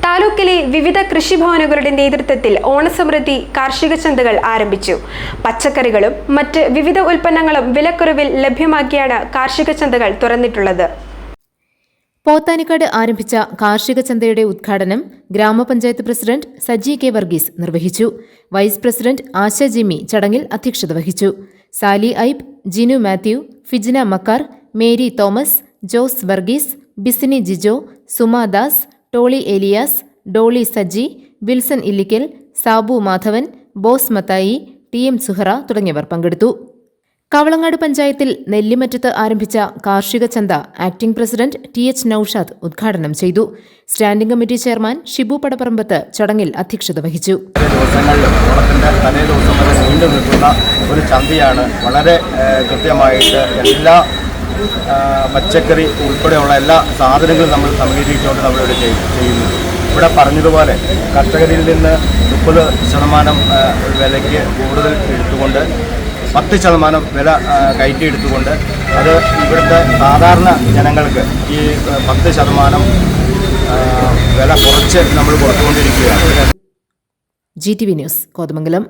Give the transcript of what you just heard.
താലൂക്കിലെ വിവിധ കൃഷിഭവനുകളുടെ നേതൃത്വത്തിൽ ഓണസമൃദ്ധി കാർഷിക ചന്തകൾ ആരംഭിച്ചു. പച്ചക്കറികളും മറ്റ് വിവിധ ഉൽപ്പന്നങ്ങളും വിലക്കുറവിൽ ലഭ്യമാക്കിയാണ് കാർഷിക ചന്തകൾ തുറന്നിട്ടുള്ളത്. പോത്താനിക്കാട് ആരംഭിച്ച കാർഷിക ചന്തയുടെ ഉദ്ഘാടനം ഗ്രാമപഞ്ചായത്ത് പ്രസിഡന്റ് സജി കെ വർഗീസ് നിർവഹിച്ചു. വൈസ് പ്രസിഡന്റ് ആശ ജിമ്മി ചടങ്ങിൽ അധ്യക്ഷത വഹിച്ചു. സാലി ഐബ്, ജിനു മാത്യു, ഫിജിന മക്കാർ, മേരി തോമസ്, ജോസ് വർഗീസ്, ബിസിനി ജിജോ, സുമാ ദാസ്, ടോളി ഏലിയാസ്, ഡോളി സജി, വിൽസൺ ഇല്ലിക്കൽ, സാബു മാധവൻ, ബോസ് മത്തായി, ടി എം സുഹറ തുടങ്ങിയവർ പങ്കെടുത്തു. കവളങ്ങാട് പഞ്ചായത്തിൽ നെല്ലിമറ്റത്ത് ആരംഭിച്ച കാർഷിക ചന്ത acting president T H Noushad ഉദ്ഘാടനം ചെയ്തു. Standing committee chairman Shibu Padapparambath ചടങ്ങിൽ അധ്യക്ഷത വഹിച്ചു. ഓണത്തിന്റെ തലേ ദിവസം വരെ നീണ്ടു നിൽക്കുന്ന ഒരു ചന്തയാണ്. വളരെ കൃത്യമായിട്ട് എല്ലാ പച്ചക്കറി ഉൾപ്പെടെയുള്ള എല്ലാ സാധനങ്ങളും നമ്മൾ സമീകരിച്ചുകൊണ്ട് നമ്മളിവിടെ ചെയ്യുന്നു. ഇവിടെ പറഞ്ഞതുപോലെ കർഷകരിൽ നിന്ന് 30% വിലയ്ക്ക് കൂടുതൽ എടുത്തുകൊണ്ട് 10% വില കയറ്റിയെടുത്തുകൊണ്ട് അത് ഇവിടുത്തെ സാധാരണ ജനങ്ങൾക്ക് ഈ 10% വില കുറച്ച് നമ്മൾ കൊടുത്തുകൊണ്ടിരിക്കുകയാണ്. GTV news Kothamangalam.